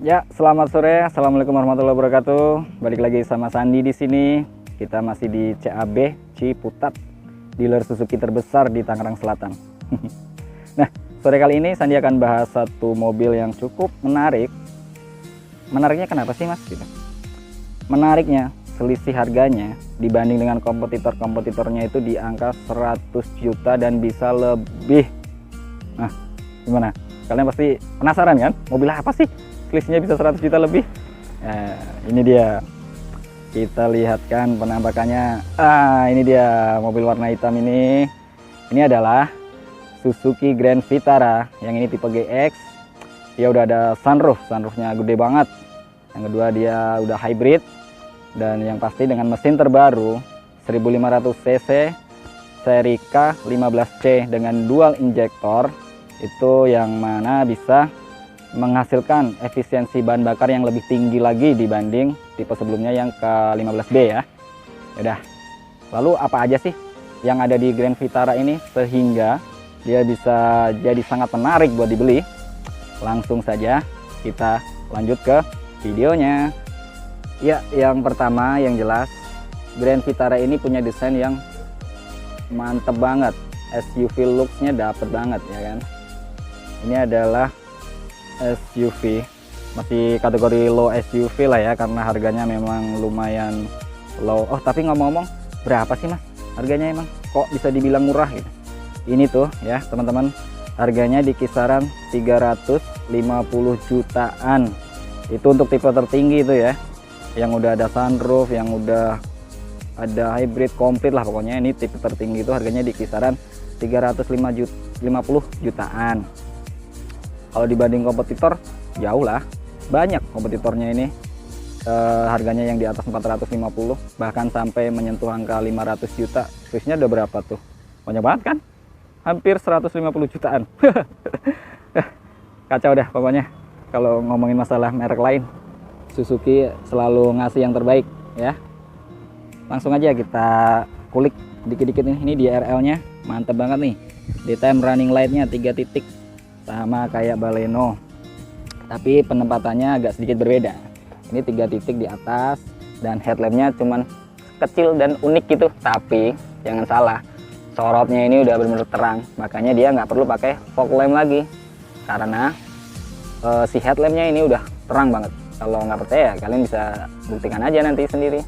Ya, selamat sore. Assalamualaikum warahmatullahi wabarakatuh. Balik lagi sama Sandi di sini. Kita masih di CAB Ciputat, dealer Suzuki terbesar di Tangerang Selatan. Nah, sore kali ini Sandi akan bahas satu mobil yang cukup menarik. Menariknya kenapa sih, Mas? Gitu. Menariknya, selisih harganya dibanding dengan kompetitor-kompetitornya itu di angka 100 juta dan bisa lebih. Nah, gimana? Kalian pasti penasaran kan? Mobil apa sih selisihnya bisa 100 juta lebih? Nah, ini dia. Kita lihatkan penampakannya. Ini dia mobil warna hitam ini. Ini adalah Suzuki Grand Vitara. Yang ini tipe GX. Dia udah ada sunroofnya gede banget. Yang kedua dia udah hybrid. Dan yang pasti dengan mesin terbaru 1500 cc seri K15C dengan dual injektor. Itu yang mana bisa menghasilkan efisiensi bahan bakar yang lebih tinggi lagi dibanding tipe sebelumnya yang K15B ya. Yaudah, lalu apa aja sih yang ada di Grand Vitara ini sehingga dia bisa jadi sangat menarik buat dibeli? Langsung saja kita lanjut ke videonya. Ya, yang pertama yang jelas Grand Vitara ini punya desain yang mantep banget. SUV looks-nya dapet banget ya kan. Ini adalah SUV, masih kategori low SUV lah ya, karena harganya memang lumayan low. Oh, tapi ngomong-ngomong, berapa sih Mas harganya emang? Kok bisa dibilang murah gitu? Ini tuh ya teman-teman, harganya di kisaran 350 jutaan. Itu untuk tipe tertinggi itu ya, yang udah ada sunroof, yang udah ada hybrid komplit lah pokoknya. Ini tipe tertinggi itu harganya di kisaran 350 jutaan. Kalau dibanding kompetitor jauh lah, banyak kompetitornya ini harganya yang di atas 450, bahkan sampai menyentuh angka 500 juta. Switchnya udah berapa tuh? Banyak banget kan? Hampir 150 jutaan. Kacau dah pokoknya. Kalau ngomongin masalah merek lain, Suzuki selalu ngasih yang terbaik ya. Langsung aja kita kulik dikit-dikit nih. Ini di RL-nya mantep banget nih. Daytime running light-nya 3 titik. Sama kayak Baleno, tapi penempatannya agak sedikit berbeda. Ini 3 titik di atas dan headlampnya cuman kecil dan unik gitu. Tapi jangan salah, sorotnya ini udah benar-benar terang, makanya dia nggak perlu pakai fog lamp lagi karena si headlampnya ini udah terang banget. Kalau nggak percaya kalian bisa buktikan aja nanti sendiri.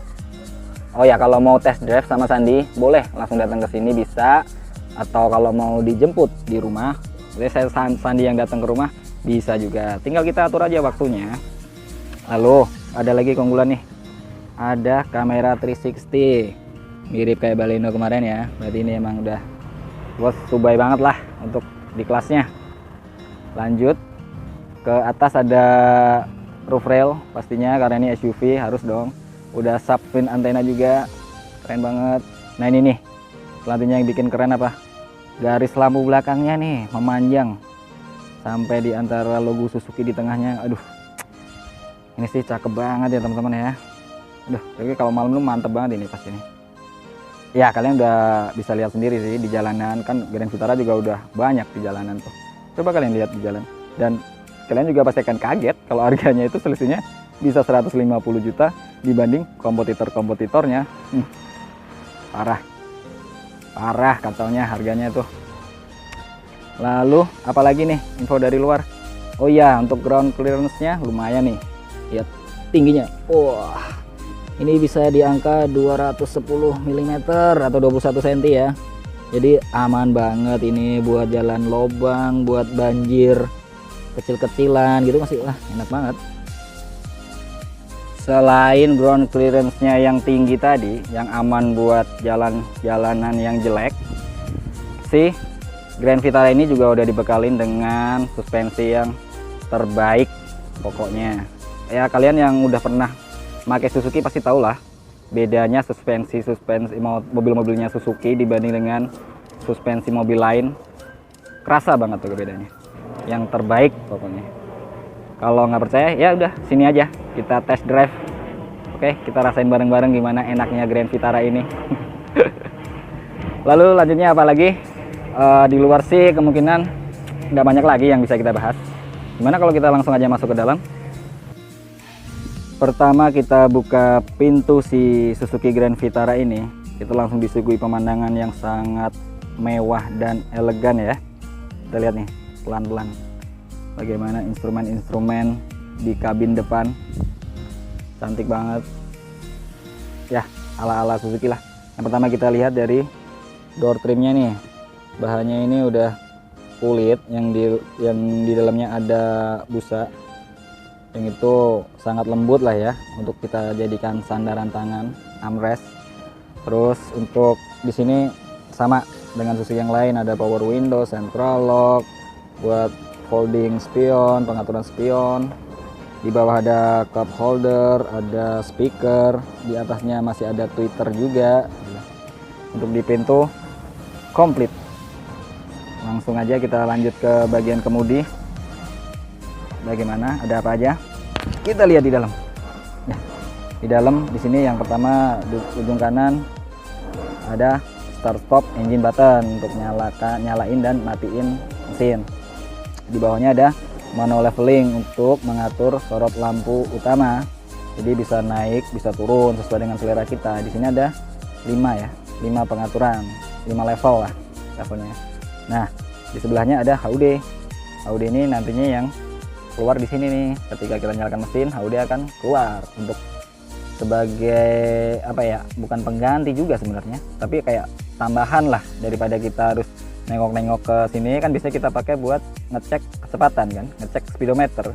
Oh ya, kalau mau test drive sama Sandi boleh langsung datang ke sini bisa, atau kalau mau dijemput di rumah, saya Sandi yang datang ke rumah bisa juga, tinggal kita atur aja waktunya. Lalu ada lagi keunggulan nih, ada kamera 360 mirip kayak Baleno kemarin ya. Berarti ini emang udah subai banget lah untuk di kelasnya. Lanjut ke atas, ada roof rail pastinya karena ini SUV harus dong. Udah sub fin antena juga, keren banget. Nah ini nih selanjutnya yang bikin keren apa? Garis lampu belakangnya nih memanjang sampai di antara logo Suzuki di tengahnya. Aduh, ini sih cakep banget ya teman-teman ya. Aduh, jadi kalau malam lu mantep banget ini pasti nih. Ya kalian udah bisa lihat sendiri sih di jalanan, kan Grand Vitara juga udah banyak di jalanan tuh. Coba kalian lihat di jalan, dan kalian juga pasti akan kaget kalau harganya itu selisihnya bisa 150 juta dibanding kompetitor-kompetitornya. Parah katanya harganya tuh. Lalu apalagi nih info dari luar? Oh iya, untuk ground clearance-nya lumayan nih. Lihat tingginya. Wah. Ini bisa di angka 210 mm atau 21 cm ya. Jadi aman banget ini buat jalan lobang, buat banjir kecil-kecilan gitu masih enak banget. Selain ground clearance-nya yang tinggi tadi, yang aman buat jalanan yang jelek, si Grand Vitara ini juga udah dibekalin dengan suspensi yang terbaik pokoknya. Ya kalian yang udah pernah pakai Suzuki pasti tahu lah bedanya suspensi mobil-mobilnya Suzuki dibanding dengan suspensi mobil lain. Kerasa banget tuh bedanya. Yang terbaik pokoknya. Kalau nggak percaya ya udah sini aja kita test drive. Oke, kita rasain bareng-bareng gimana enaknya Grand Vitara ini. Lalu lanjutnya apa lagi? Di luar sih kemungkinan nggak banyak lagi yang bisa kita bahas. Gimana kalau kita langsung aja masuk ke dalam? Pertama kita buka pintu si Suzuki Grand Vitara ini, kita langsung disuguhi pemandangan yang sangat mewah dan elegan ya. Kita lihat nih pelan-pelan bagaimana instrumen-instrumen di kabin depan, cantik banget ya, ala-ala Suzuki lah. Yang pertama kita lihat dari door trimnya nih, bahannya ini udah kulit yang di dalamnya ada busa, yang itu sangat lembut lah ya untuk kita jadikan sandaran tangan, armrest. Terus untuk di sini sama dengan Suzuki yang lain, ada power window, central lock buat folding spion, pengaturan spion. Di bawah ada cup holder, ada speaker, di atasnya masih ada tweeter juga. Untuk di pintu komplit. Langsung aja kita lanjut ke bagian kemudi. Bagaimana? Ada apa aja? Kita lihat di dalam. Nah, di dalam di sini yang pertama di ujung kanan ada start stop engine button untuk nyalain dan matiin mesin. Di bawahnya ada manual leveling untuk mengatur sorot lampu utama. Jadi bisa naik, bisa turun sesuai dengan selera kita. Di sini ada 5 ya, 5 pengaturan, 5 level lah levelnya. Nah, di sebelahnya ada HUD. HUD ini nantinya yang keluar di sini nih. Ketika kita nyalakan mesin, HUD akan keluar untuk sebagai apa ya? Bukan pengganti juga sebenarnya, tapi kayak tambahan lah daripada kita harus nengok-nengok ke sini, kan bisa kita pakai buat ngecek kecepatan kan, ngecek speedometer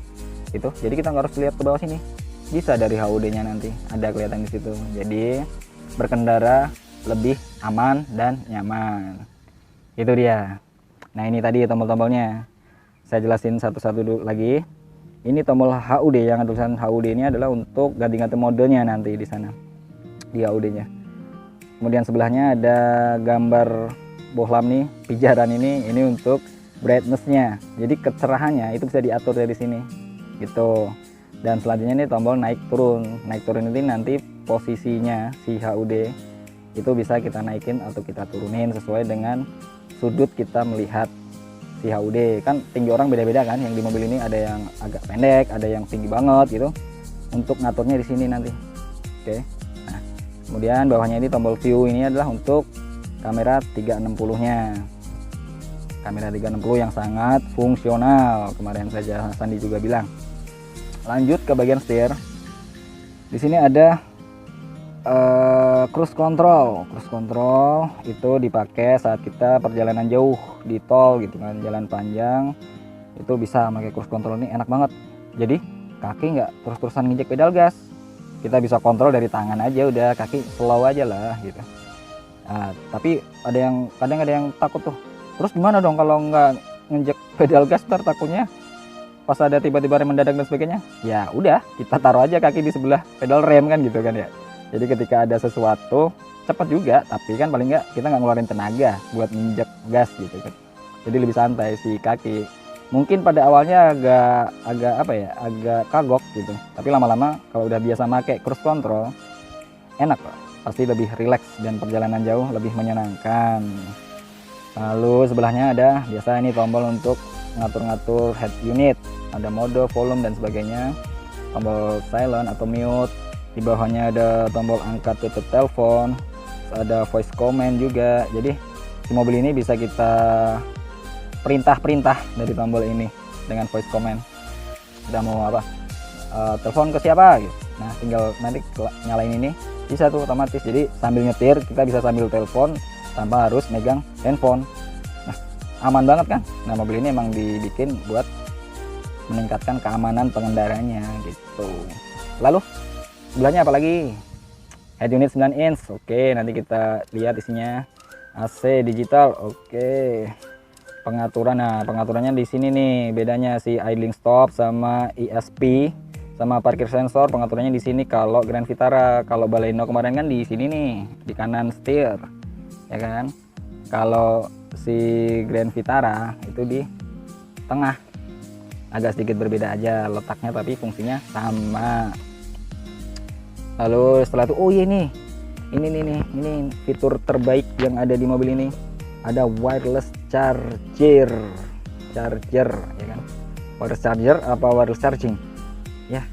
itu. Jadi kita nggak harus lihat ke bawah sini. Bisa dari HUD-nya nanti ada kelihatan di situ. Jadi berkendara lebih aman dan nyaman. Itu dia. Nah, ini tadi tombol-tombolnya. Saya jelasin satu-satu dulu lagi. Ini tombol HUD, yang tulisan HUD ini adalah untuk ganti-ganti modenya nanti di sana. Di HUD-nya. Kemudian sebelahnya ada gambar bohlam nih, pijaran ini untuk brightness-nya. Jadi kecerahannya itu bisa diatur dari sini. Gitu. Dan selanjutnya ini tombol naik turun. Naik turun ini nanti posisinya si HUD itu bisa kita naikin atau kita turunin sesuai dengan sudut kita melihat si HUD. Kan tinggi orang beda-beda kan, yang di mobil ini ada yang agak pendek, ada yang tinggi banget gitu. Untuk ngaturnya di sini nanti. Oke. Nah, kemudian bawahnya ini tombol view, ini adalah untuk kamera 360-nya. Kamera 360 yang sangat fungsional. Kemarin saja Sandi juga bilang. Lanjut ke bagian setir. Di sini ada cruise control. Cruise control itu dipakai saat kita perjalanan jauh di tol gitu kan, jalan panjang itu bisa pakai cruise control. Ini enak banget. Jadi kaki nggak terus-terusan nginjek pedal gas. Kita bisa kontrol dari tangan aja, udah kaki slow aja lah gitu. Nah, tapi kadang ada yang takut tuh. Terus gimana dong kalau nggak nginjek pedal gas, ntar takutnya pas ada tiba-tiba rem mendadak dan sebagainya. Ya udah, kita taruh aja kaki di sebelah pedal rem kan gitu kan ya. Jadi ketika ada sesuatu cepat juga, tapi kan paling nggak kita nggak ngeluarin tenaga buat nginjek gas gitu kan. Jadi lebih santai si kaki. Mungkin pada awalnya agak kagok gitu. Tapi lama-lama kalau udah biasa pakai cruise control, enak kok. Pasti lebih rileks dan perjalanan jauh lebih menyenangkan. Lalu sebelahnya ada biasa ini tombol untuk ngatur-ngatur head unit, ada mode, volume dan sebagainya, tombol silent atau mute. Di bawahnya ada tombol angkat tutup telepon, ada voice command juga. Jadi si mobil ini bisa kita perintah dari tombol ini dengan voice command. Kita mau apa, telepon ke siapa gitu. Nah, tinggal nanti nyalain ini bisa tuh otomatis. Jadi sambil nyetir kita bisa sambil telepon tanpa harus megang handphone. Nah, aman banget kan. Nah, mobil ini emang dibikin buat meningkatkan keamanan pengendaranya gitu. Lalu sebelahnya apa lagi? Head unit 9 inch. Oke, nanti kita lihat isinya. AC digital. Oke. Pengaturan. Nah, pengaturannya di sini nih. Bedanya si idling stop sama ESP sama parkir sensor, pengaturannya di sini. Kalau Grand Vitara, kalau Baleno kemarin kan di sini nih, di kanan setir. Ya kan? Kalau si Grand Vitara itu di tengah. Agak sedikit berbeda aja letaknya, tapi fungsinya sama. Lalu setelah itu, oh iya nih, ini fitur terbaik yang ada di mobil ini. Ada wireless charger, ya kan? Wireless charger apa wireless charging? Ya,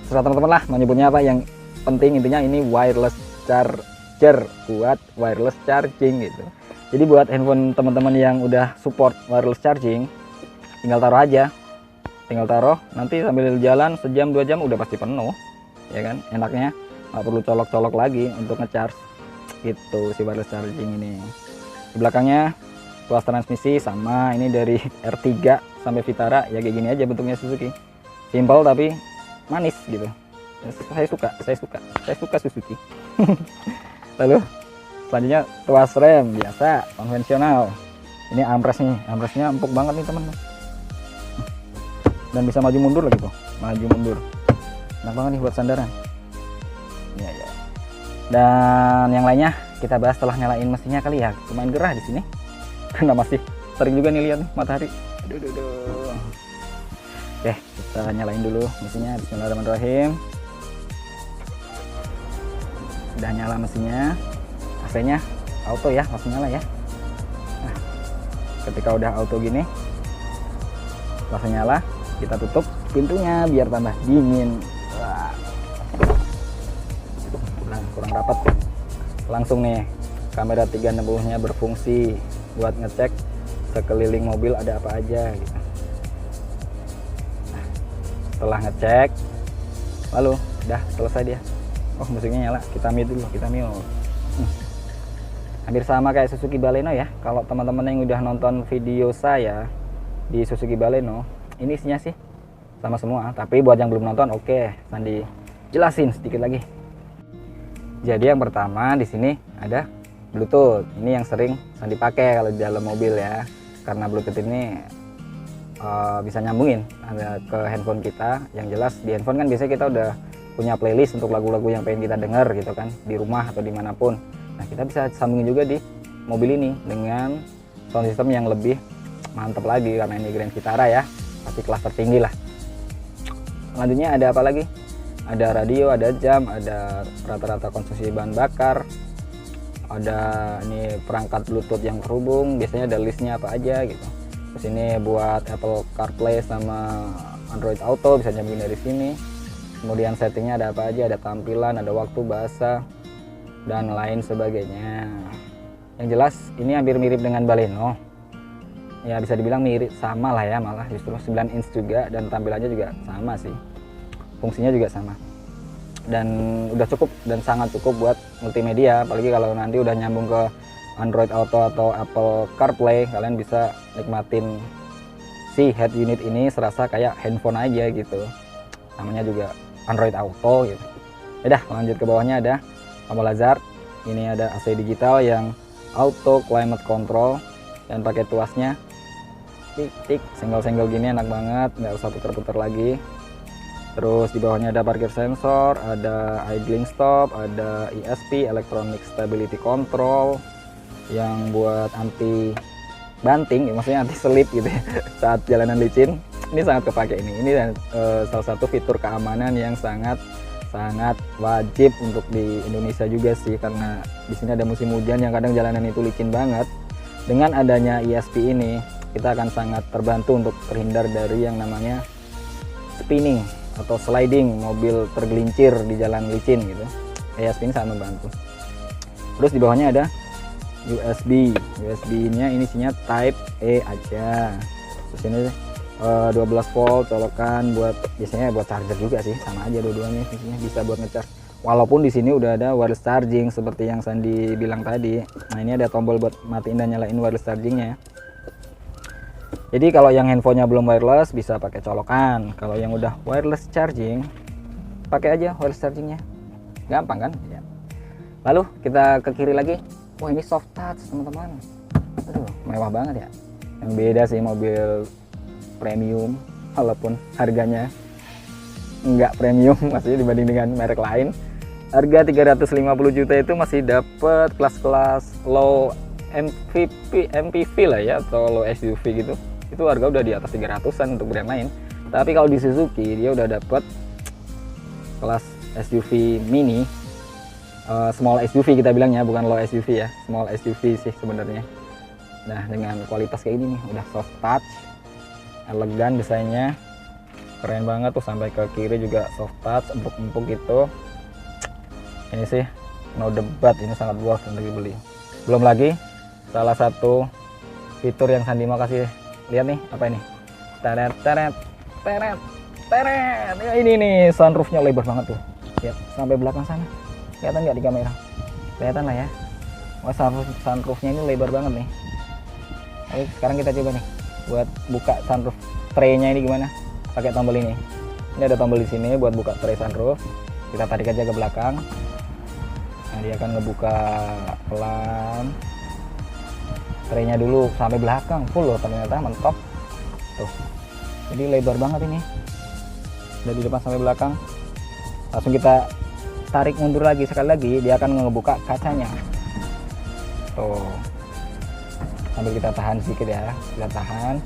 serah teman-teman lah mau nyebutnya apa, yang penting intinya ini wireless charger buat wireless charging gitu. Jadi buat handphone teman-teman yang udah support wireless charging, tinggal taruh aja, tinggal taruh, nanti sambil jalan sejam 2 jam udah pasti penuh ya kan. Enaknya nggak perlu colok-colok lagi untuk ngecharge gitu si wireless charging ini. Di belakangnya tuas transmisi sama, ini dari R3 sampai Vitara ya, kayak gini aja bentuknya Suzuki, simpel tapi manis gitu. Saya suka Suzuki. Lalu selanjutnya tuas rem biasa konvensional. Ini armrest nih, armrestnya empuk banget nih teman, dan bisa maju mundur lagi tuh, maju mundur, enak banget nih buat sandaran ya. Dan yang lainnya kita bahas setelah nyalain mesinnya kali ya, lumayan gerah di sini karena masih sering juga nih lihat nih matahari. Aduh. Oke, kita nyalain dulu mesinnya. Bismillahirrahmanirrahim. Udah nyala mesinnya, AC-nya auto ya, langsung nyala ya. Nah, ketika udah auto gini langsung nyala, kita tutup pintunya biar tambah dingin. Kurang rapat. Langsung nih kamera 360 nya berfungsi buat ngecek sekeliling mobil ada apa aja gitu. Nah, setelah ngecek lalu udah selesai dia. Oh, musiknya nyala, kita mute dulu, kita mute. Hampir sama kayak Suzuki Baleno ya. Kalau teman-teman yang udah nonton video saya di Suzuki Baleno, ini isinya sih sama semua. Tapi buat yang belum nonton, oke, Sandi jelasin sedikit lagi. Jadi yang pertama di sini ada Bluetooth. Ini yang sering Sandi pakai kalau di dalam mobil ya. Karena Bluetooth ini bisa nyambungin ada ke handphone kita. Yang jelas di handphone kan biasanya kita udah punya playlist untuk lagu-lagu yang pengen kita denger gitu kan, di rumah atau dimanapun. Nah, kita bisa sambungin juga di mobil ini dengan sound system yang lebih mantap lagi karena ini Grand Vitara ya, pasti kelas tertinggi lah. Selanjutnya ada apa lagi? Ada radio, ada jam, ada rata-rata konsumsi bahan bakar, ada ini perangkat Bluetooth yang terhubung, biasanya ada listnya apa aja gitu. Terus ini buat Apple CarPlay sama Android Auto, bisa nyambungin dari sini. Kemudian settingnya ada apa aja, ada tampilan, ada waktu, bahasa, dan lain sebagainya. Yang jelas ini hampir mirip dengan Baleno ya, bisa dibilang mirip, sama lah ya, malah justru 9 inch juga, dan tampilannya juga sama sih, fungsinya juga sama, dan udah cukup dan sangat cukup buat multimedia. Apalagi kalau nanti udah nyambung ke Android Auto atau Apple CarPlay, kalian bisa nikmatin si head unit ini serasa kayak handphone aja gitu, namanya juga Android Auto gitu. Udah lanjut ke bawahnya, ada tombol hazard. Ini ada AC digital yang auto climate control dan pakai tuasnya tik senggol-senggol gini, enak banget, nggak usah putar-putar lagi. Terus di bawahnya ada parkir sensor, ada idling stop, ada ESP electronic stability control yang buat anti banting, maksudnya anti selip gitu ya saat jalanan licin. Ini sangat kepake ini. Ini salah satu fitur keamanan yang sangat wajib untuk di Indonesia juga sih, karena di sini ada musim hujan yang kadang jalanan itu licin banget. Dengan adanya ESP ini, kita akan sangat terbantu untuk terhindar dari yang namanya spinning atau sliding, mobil tergelincir di jalan licin gitu. ESP ini sangat membantu. Terus di bawahnya ada USB-nya ini isinya Type E aja. Terus ini 12 volt colokan buat, biasanya buat charger juga sih, sama aja dua-duanya fungsinya, bisa buat ngecharge. Walaupun di sini udah ada wireless charging seperti yang Sandi bilang tadi. Nah, ini ada tombol buat matiin dan nyalain wireless chargingnya. Jadi kalau yang handphonenya belum wireless bisa pakai colokan. Kalau yang udah wireless charging, pakai aja wireless chargingnya. Gampang kan? Ya. Lalu kita ke kiri lagi. Wah, ini soft touch teman-teman. Aduh, mewah banget ya. Yang beda sih mobil premium, walaupun harganya nggak premium maksudnya dibanding dengan merek lain. Harga 350 juta itu masih dapat kelas-kelas low MPV lah ya, atau low SUV gitu. Itu harga udah di atas 300-an untuk brand lain. Tapi kalau di Suzuki dia udah dapat kelas SUV mini, small SUV kita bilangnya, bukan low SUV ya, small SUV sih sebenarnya. Nah, dengan kualitas kayak ini nih, udah soft touch, elegan desainnya, keren banget tuh, sampai ke kiri juga soft touch, empuk-empuk gitu. Ini sih no debat, ini sangat worth untuk dibeli. Belum lagi salah satu fitur yang Sandi mau kasih lihat nih, apa ini? Teret teret teret teret. Ya, ini nih sunroofnya lebar banget tuh. Lihat sampai belakang sana. Kelihatan nggak di kamera? Kelihatan lah ya. Wah, sunroofnya ini lebar banget nih. Oke, sekarang kita coba nih buat buka sunroof tray-nya ini gimana? Pakai tombol ini. Ini ada tombol di sini buat buka tray sunroof. Kita tarik aja ke belakang. Nah, dia akan ngebuka pelan. Tray-nya dulu sampai belakang full loh, ternyata mentok. Tuh. Jadi lebar banget ini. Dari depan sampai belakang. Langsung kita tarik mundur lagi, sekali lagi dia akan ngebuka kacanya. Tuh. Sambil kita tahan sedikit ya, kita tahan.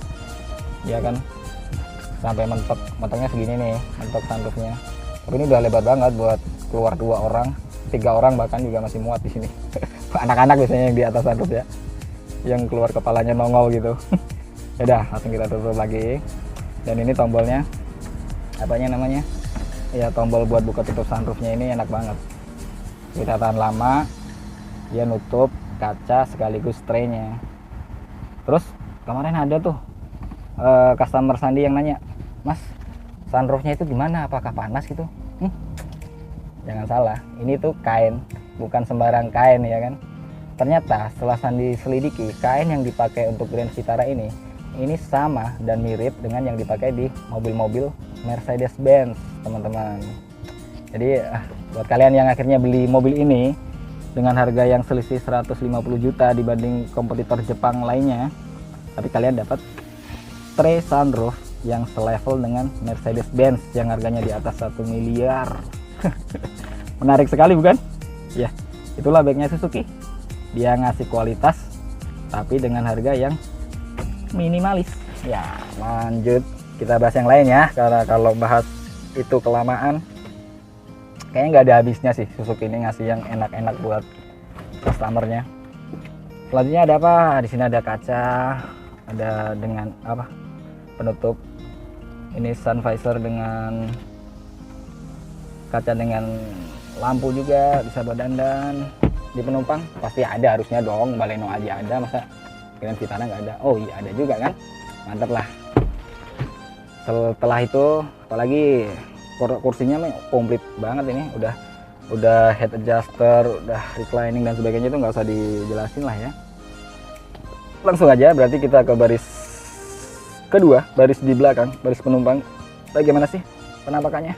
Dia akan sampai mentok, mentoknya segini nih, mentok sunroofnya. Tapi ini udah lebar banget buat keluar 2 orang, 3 orang bahkan juga masih muat di sini. Anak-anak biasanya yang di atas sunroof ya, yang keluar kepalanya nongol gitu. Ya udah, langsung kita tutup lagi. Dan ini tombolnya, apanya namanya? Ya, tombol buat buka tutup sunroofnya ini enak banget. Kita tahan lama, dia nutup kaca sekaligus tray-nya. Terus kemarin ada tuh customer Sandi yang nanya, Mas, sunroofnya itu gimana? Apakah panas gitu? Jangan salah, ini tuh kain, bukan sembarang kain ya kan. Ternyata setelah Sandi selidiki, kain yang dipakai untuk Grand Vitara ini sama dan mirip dengan yang dipakai di mobil-mobil Mercedes-Benz, teman-teman. Jadi buat kalian yang akhirnya beli mobil ini dengan harga yang selisih 150 juta dibanding kompetitor Jepang lainnya, tapi kalian dapat tray sunroof yang selevel dengan Mercedes-Benz yang harganya di atas 1 miliar. Menarik sekali bukan? Ya, itulah baiknya Suzuki. Dia ngasih kualitas tapi dengan harga yang minimalis. Ya, lanjut kita bahas yang lain ya, karena kalau bahas itu kelamaan kayaknya nggak ada habisnya sih. Suzuki ini ngasih yang enak-enak buat customernya. Selanjutnya ada apa? Di sini ada kaca, ada dengan apa? Penutup. Ini sun visor dengan kaca dengan lampu juga, bisa buat dandan. Di penumpang pasti ada, harusnya dong. Baleno aja ada, masa Grand Vitara nggak ada? Oh iya, ada juga kan? Mantap lah. Setelah itu apalagi, kursinya komplit banget ini, udah head adjuster, udah reclining dan sebagainya, itu nggak usah dijelasin lah ya. Langsung aja berarti kita ke baris kedua, baris di belakang, baris penumpang. Bagaimana sih penampakannya?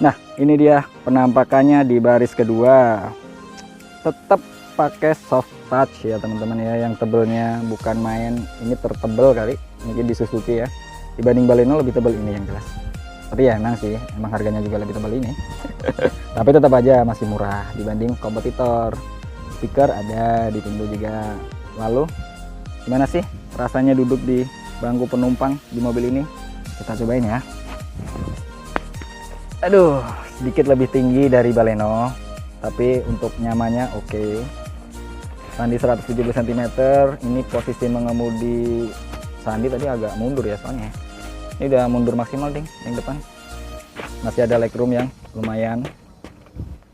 Nah, ini dia penampakannya di baris kedua. Tetap pakai soft touch ya teman-teman ya, yang tebelnya bukan main, ini tertebel kali mungkin di Suzuki ya. Dibanding Baleno lebih tebal ini yang jelas. Tapi ya emang sih, emang harganya juga lebih tebal ini. Tapi tetap aja masih murah dibanding kompetitor. Speaker ada di pintu juga. Lalu gimana sih rasanya duduk di bangku penumpang di mobil ini? Kita cobain ya. Aduh, sedikit lebih tinggi dari Baleno, tapi untuk nyamannya oke. Sandi 170 cm. Ini posisi mengemudi Sandi tadi agak mundur ya soalnya. Ini udah mundur maksimal ding yang depan. Masih ada legroom yang lumayan.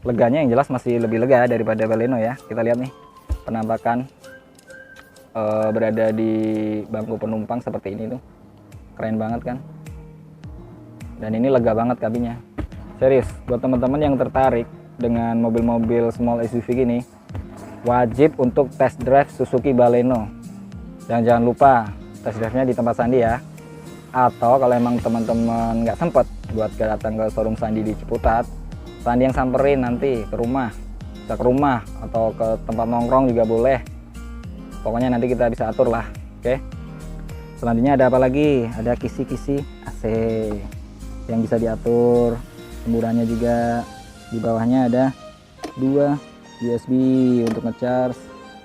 Leganya yang jelas masih lebih lega daripada Baleno ya. Kita lihat nih penampakan berada di bangku penumpang seperti ini tuh. Keren banget kan? Dan ini lega banget kabinnya. Serius, buat teman-teman yang tertarik dengan mobil-mobil small SUV gini, wajib untuk test drive Suzuki Baleno. Dan jangan lupa test drive-nya di tempat Sandi ya. Atau kalau emang teman-teman nggak sempet buat datang ke showroom Sandi di Ciputat, Sandi yang samperin nanti ke rumah, bisa ke rumah atau ke tempat nongkrong juga boleh. Pokoknya nanti kita bisa atur lah, oke? Selanjutnya ada apa lagi? Ada kisi-kisi AC yang bisa diatur, semburannya juga. Di bawahnya ada 2 USB untuk ngecharge.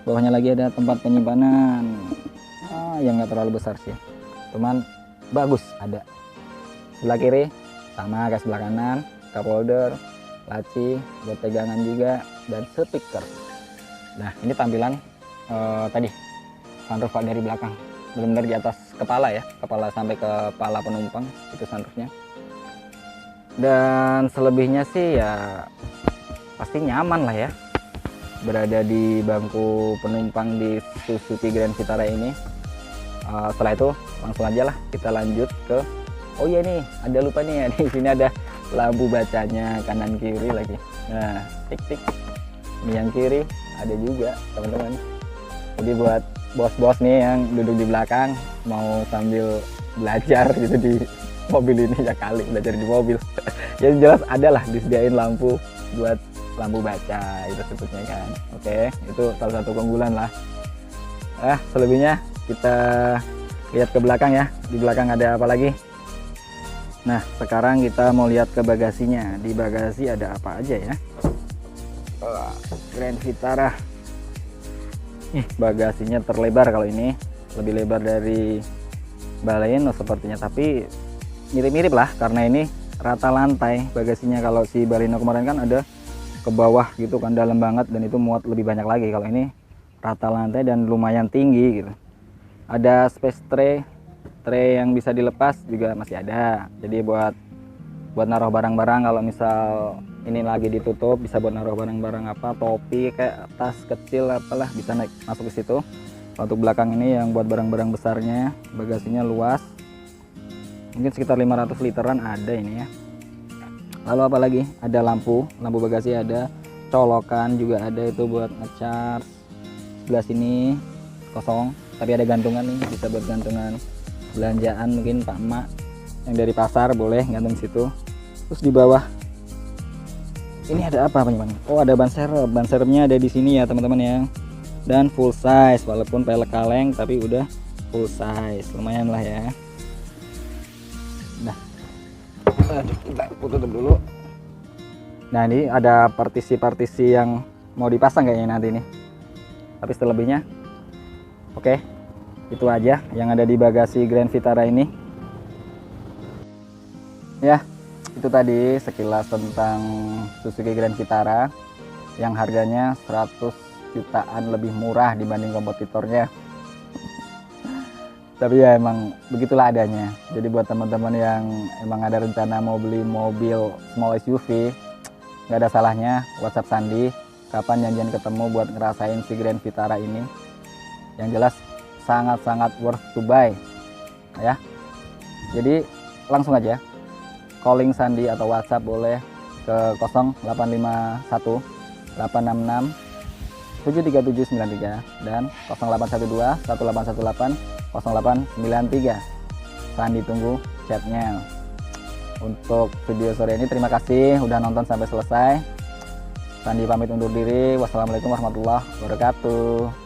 Bawahnya lagi ada tempat penyimpanan, yang nggak terlalu besar sih, cuman bagus ada. Sebelah kiri sama kayak sebelah kanan, cup holder, laci buat pegangan juga, dan speaker. Nah, ini tampilan tadi sunroof dari belakang. benar-benar di atas kepala ya, kepala sampai ke kepala penumpang itu sunroofnya. Dan selebihnya sih ya pasti nyaman lah ya berada di bangku penumpang di Suzuki Grand Vitara ini. Setelah itu langsung aja lah kita lanjut ke, oh iya nih ada lupa nih, di sini ada lampu bacanya kanan kiri lagi. Nah, tik ini yang kiri ada juga teman-teman. Jadi buat bos-bos nih yang duduk di belakang mau sambil belajar gitu di mobil ini, ya kali belajar di mobil. Ya jelas ada lah disediain lampu buat lampu baca itu sebutnya kan. Oke, itu salah satu keunggulan lah. Selebihnya kita lihat ke belakang ya. Di belakang ada apa lagi? Nah, sekarang kita mau lihat ke bagasinya. Di bagasi ada apa aja ya? Grand Vitara. Bagasinya terlebar, kalau ini lebih lebar dari Baleno sepertinya, tapi mirip-mirip lah karena ini rata lantai bagasinya. Kalau si Baleno kemarin kan ada ke bawah gitu kan, dalam banget, dan itu muat lebih banyak lagi. Kalau ini rata lantai dan lumayan tinggi gitu. Ada space tray yang bisa dilepas juga masih ada, jadi buat naruh barang-barang. Kalau misal ini lagi ditutup bisa buat naruh barang-barang apa, topi kayak tas kecil apalah, bisa naik masuk ke situ. Untuk belakang ini yang buat barang-barang besarnya, bagasinya luas, mungkin sekitar 500 literan ada ini ya. Lalu apa lagi, ada lampu bagasi ada, colokan juga ada itu buat ngecharge. Sebelah sini kosong, tapi ada gantungan nih, bisa buat gantungan belanjaan mungkin Pak Emak yang dari pasar, boleh gantung situ. Terus di bawah ini ada apa teman-teman? Oh, ada ban serepnya ada di sini ya teman-teman ya. Dan full size, walaupun pelek kaleng tapi udah full size, lumayan lah ya. Nah, kita tutup dulu. Nah, ini ada partisi-partisi yang mau dipasang kayaknya nanti nih. Tapi selebihnya oke, itu aja yang ada di bagasi Grand Vitara ini. Ya, itu tadi sekilas tentang Suzuki Grand Vitara yang harganya 100 jutaan lebih murah dibanding kompetitornya. Tapi ya emang begitulah adanya. Jadi buat teman-teman yang emang ada rencana mau beli mobil small SUV, nggak ada salahnya WhatsApp Sandi kapan janjian ketemu buat ngerasain si Grand Vitara ini. Yang jelas sangat-sangat worth to buy ya. Jadi langsung aja calling Sandi atau WhatsApp boleh ke 0851 866 73793 dan 0812 1818 0893. Sandi tunggu chatnya. Untuk video sore ini terima kasih udah nonton sampai selesai. Sandi pamit undur diri. Wassalamualaikum warahmatullahi wabarakatuh.